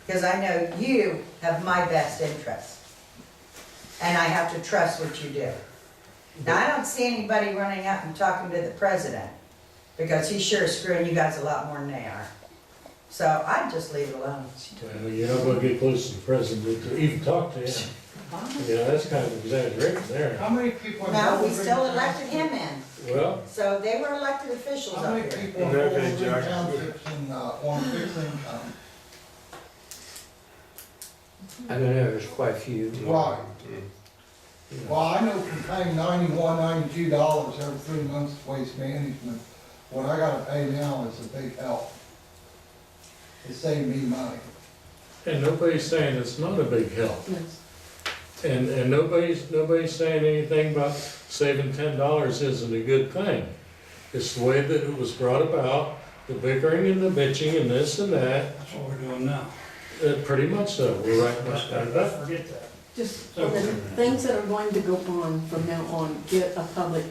because I know you have my best interest. And I have to trust what you do. Now, I don't see anybody running out and talking to the president, because he's sure screwing you guys a lot more than they are. So I'd just leave it alone. Well, you're not gonna get close to the president to even talk to him. Yeah, that's kind of exaggerating there. How many people? No, we still elected him in, Well, so they were elected officials How up many here. people in Okay, Overland Jack. Townships and, on fixed income? I don't know, there's quite a few. Right. Well, I know from paying $91, $92 every 3 months to waste management, what I gotta pay now is a big help. It saved me money. and nobody's saying it's not a big help. And nobody's saying anything about saving $10 isn't a good thing. It's the way that it was brought about, the bickering and the bitching and this and that, That's what we're doing now. pretty much so, we're right much like I that. forget that. Just for the things that are going to go on from now on, get a public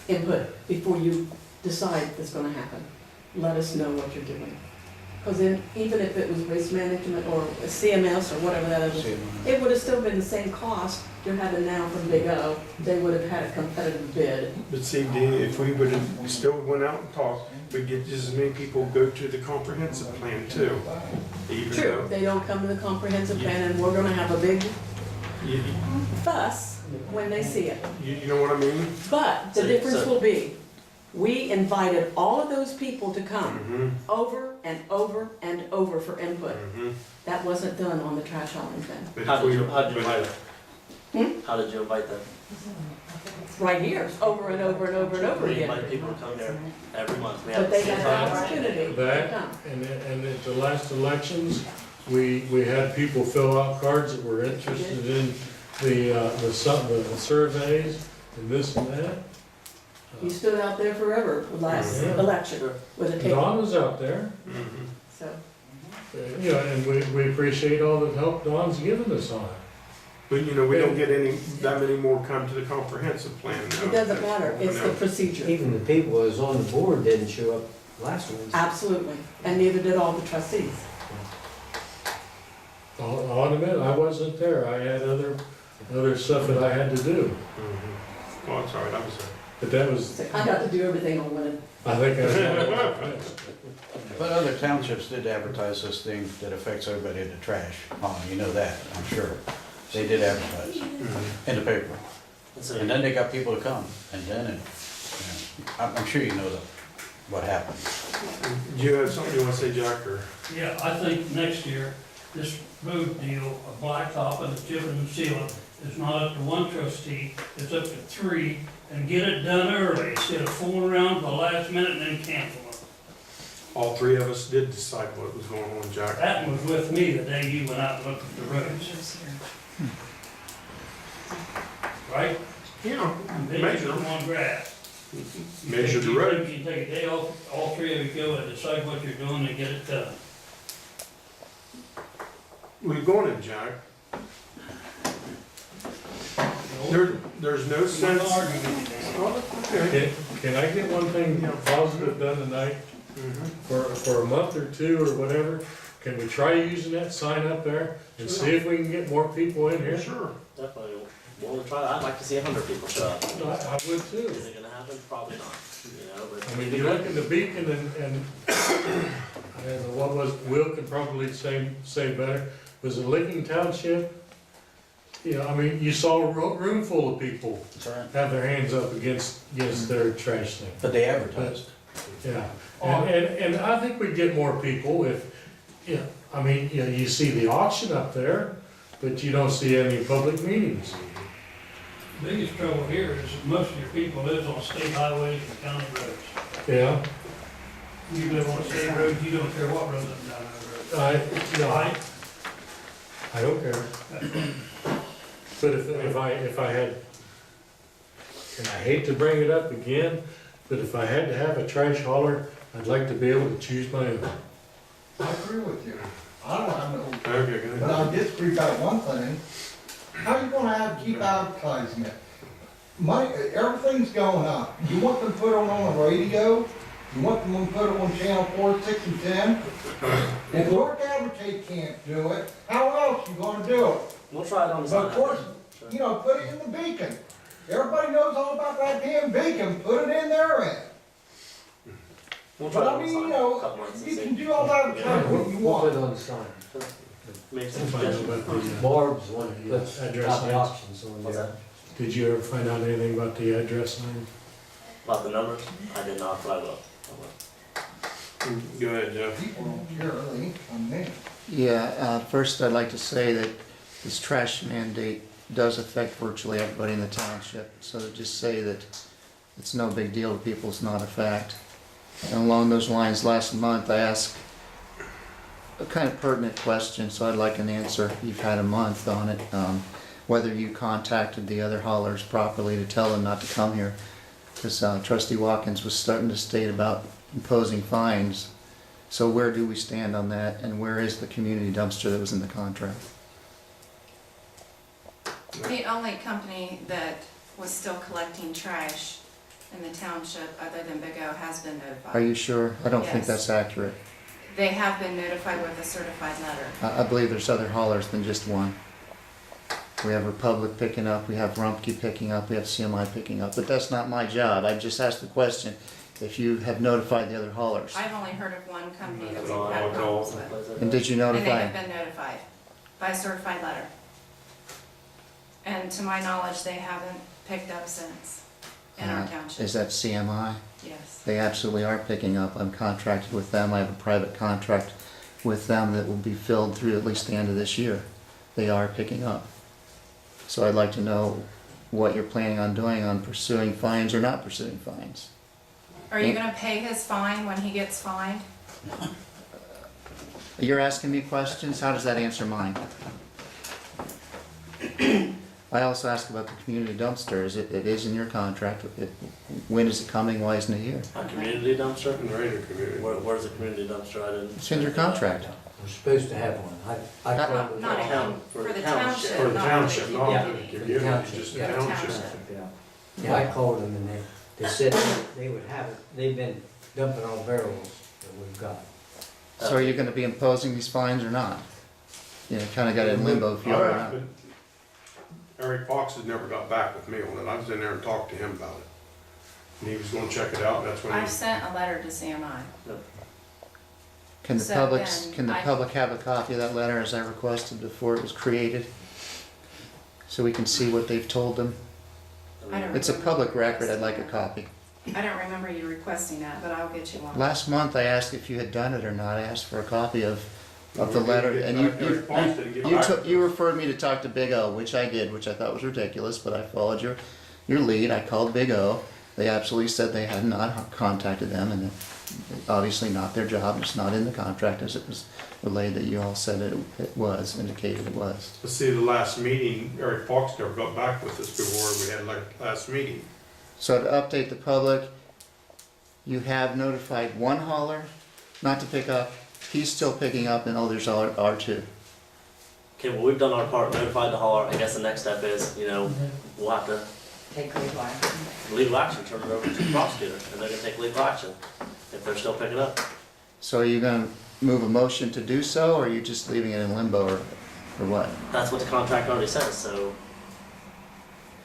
input before you decide that's gonna happen. Let us know what you're doing. Because then, even if it was waste management or a CMS or whatever that is, it would have still been the same cost you're having now from Big O. They would have had a competitive bid. But see, Dean, if we would have still went out and talked, we'd get just as many people go to the comprehensive plan too. Even though, They don't come to the comprehensive plan and we're gonna have a big you, fuss when they see it. you know what I mean? But the So- difference so- will be, we invited all of those people to come Mm-hmm, over and over and over for input. mm-hmm. That wasn't done on the trash hauling thing. But How if did we, you invite them? Hmm? How did you invite them? Right here, over and over and over and over We invite again. people to come there every month. We have But they the same had an time. opportunity to That, come. and at the last elections, we had people fill out cards that were interested in the surveys and this and that. You stood out there forever, the last Yeah. election, Sure. with a table, Don was out there, Mhm. so. you know, and we appreciate all the help Don's given us on it. But you know, we don't get that many more come to the comprehensive plan now. It doesn't matter, it's the No. procedure. Even the people that was on the board didn't show up last Wednesday. Absolutely, and neither did all the trustees. I'll admit, I wasn't there, I had other stuff that I had to do, Mhm. Oh, it's all right, I was there. but that was, So I got to do everything on one. I think I was. But other townships did advertise this thing that affects everybody in the trash. Oh, you know that, I'm sure. They did advertise Mhm. in the paper. And so- And then they got people to come, and then, I'm sure you know what happened. Do you have something you want to say, Jack, or? Yeah, I think next year, this road deal of blacktop and chipping and sealing is not up to one trustee, it's up to 3, and get it done early instead of fooling around to the last minute and then canceling it. All three of us did decide what was going on, Jack. That was with me the day you went out and looked at the roads. Right? Yeah, And then measure, you on grass. measure the You road. can take a day off, all 3 of you go and decide what you're doing and get it done. We're going in, Jack. There's no I'm sense. not arguing with you. Okay. Can I get one thing positive done tonight? Mhm. For a month or two or whatever, can we try using that sign up there and see if we can get more people in here? Sure. Definitely, we'll try, I'd like to see 100 people show up. I would too. Is it gonna happen? Probably not, you know, but. I mean, you look in the Beacon and what was, Will can probably say better, was it Licking Township? You know, I mean, you saw a room full of people That's right. have their hands up against their trash thing. But they advertised. Yeah, and I think we'd get more people if, yeah, I mean, you know, you see the auction up there, but you don't see any public meetings. Biggest trouble here is that most of your people live on state highways and county roads. Yeah, You live on a state road, you don't care what road up down that road. no, Right? I don't care. But if I had, and I hate to bring it up again, but if I had to have a trash hauler, I'd like to be able to choose my own. I agree with you. I don't have no, Okay, good. but I disagree about one thing. How you gonna keep advertising it? Money, everything's going up. You want them put on the radio? You want them to put it on channel 4, 6, and 10? If North Advocate can't do it, how else you gonna do it? We'll try it on the But sign. of course, you know, put it in the Beacon. Everybody knows all about that damn Beacon, put it in their end. We'll try But it I on the mean, sign you in know, a couple months and you see. can do all that kind We'll of what you we'll put it want. on the sign. Make some Find out suggestions. about the, Barb's one that puts Address got the lines. options on What's there. that? did you ever find out anything about the address line? About the numbers? I did not, but I will. I will. Go ahead, Jeff. People don't care, really, on me. Yeah, first I'd like to say that this trash mandate does affect virtually everybody in the township. So to just say that it's no big deal to people is not a fact. And along those lines, last month I asked a kind of pertinent question, so I'd like an answer. You've had a month on it. Whether you contacted the other haulers properly to tell them not to come here. Because Trustee Watkins was starting to state about imposing fines. So where do we stand on that, and where is the community dumpster that was in the contract? The only company that was still collecting trash in the township, other than Big O, has been notified. Are you sure? I don't think Yes. that's accurate. They have been notified with a certified letter. I believe there's other haulers than just one. We have Republic picking up, we have Rumpke picking up, we have CMI picking up, but that's not my job. I just asked the question if you have notified the other haulers. I've only heard of one company that we've No, had no. problems with. And did you And they notify? have been notified by a certified letter. And to my knowledge, they haven't picked up since in our township. Is that CMI? Yes. They absolutely are picking up. I'm contracted with them. I have a private contract with them that will be filled through at least the end of this year. They are picking up. So I'd like to know what you're planning on doing on pursuing fines or not pursuing fines. Are you gonna pay his fine when he gets fined? You're asking me questions, how does that answer mine? I also asked about the community dumpster, it is in your contract, when is it coming, why isn't it here? A community dumpster? In Raider community. Where's the community dumpster? I didn't. It's in your contract. We're supposed to have one. I probably. Not a, town- for for the the township, township. For the not township, for not the for the community. community, township, just the yeah. township. Township. Yeah, I called them and they said they would have it, they've been dumping all barrels that we've got. So are you gonna be imposing these fines or not? You know, kinda got it in limbo if you are or not. Eric Fox has never got back with me on it. I was in there and talked to him about it. And he was gonna check it out, and that's when I've he, sent a letter to CMI. Can the So public, then can the I- public have a copy of that letter as I requested before it was created? So we can see what they've told them? I don't It's a remember public record, I'd like a requesting copy. that. I don't remember you requesting that, but I'll get you one. Last month, I asked if you had done it or not, I asked for a copy of the letter, and Eric Fox didn't get back. you referred me to talk to Big O, which I did, which I thought was ridiculous, but I followed your lead, I called Big O. They absolutely said they had not contacted them, and obviously not their job, it's not in the contract as it was relayed that you all said it was, indicated it was. let's see, the last meeting, Eric Fox never got back with us before we had like last meeting. So to update the public, you have notified one hauler not to pick up, he's still picking up, and others are too. Okay, well, we've done our part, notified the hauler. I guess the next step is, we'll have to Take legal action. legal action, turn it over to the prosecutor, and they're gonna take legal action if they're still picking up. So are you gonna move a motion to do so, or are you just leaving it in limbo, or what? That's what the contract already says, so,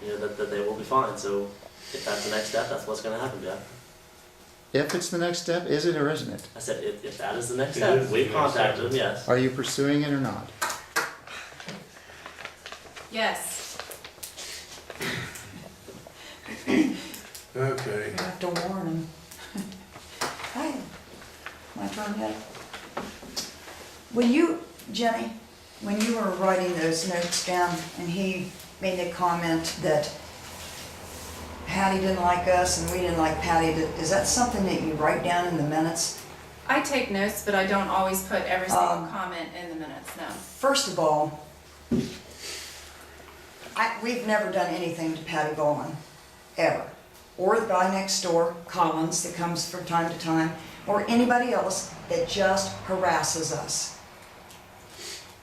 that they will be fined, so if that's the next step, that's what's gonna happen, Jeff. If it's the next step, is it or isn't it? I said, if that is the next It step, is the we've next contacted them, step. yes. Are you pursuing it or not? Yes. Okay. You have to warn him. Hi, my turn yet? When you, Jenny, when you were writing those notes down and he made the comment that Patty didn't like us and we didn't like Patty, is that something that you write down in the minutes? I take notes, but I don't always put every single Um, comment in the minutes, no. First of all, we've never done anything to Patty Bowen, ever. Or the guy next door, Collins, that comes from time to time, or anybody else that just harasses us.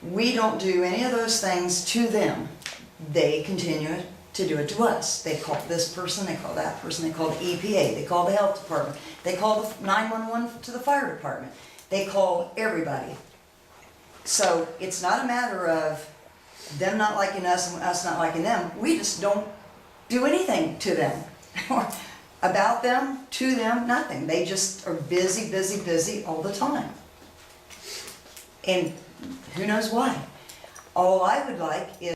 We don't do any of those things to them. They continue to do it to us. They call this person, they call that person, they call the EPA, they call the health department, they call the 911 to the fire department, they call everybody. So it's not a matter of them not liking us and us not liking them. We just don't do anything to them, or about them, to them, nothing. They just are busy, busy, busy all the time. And who knows why? All I would like is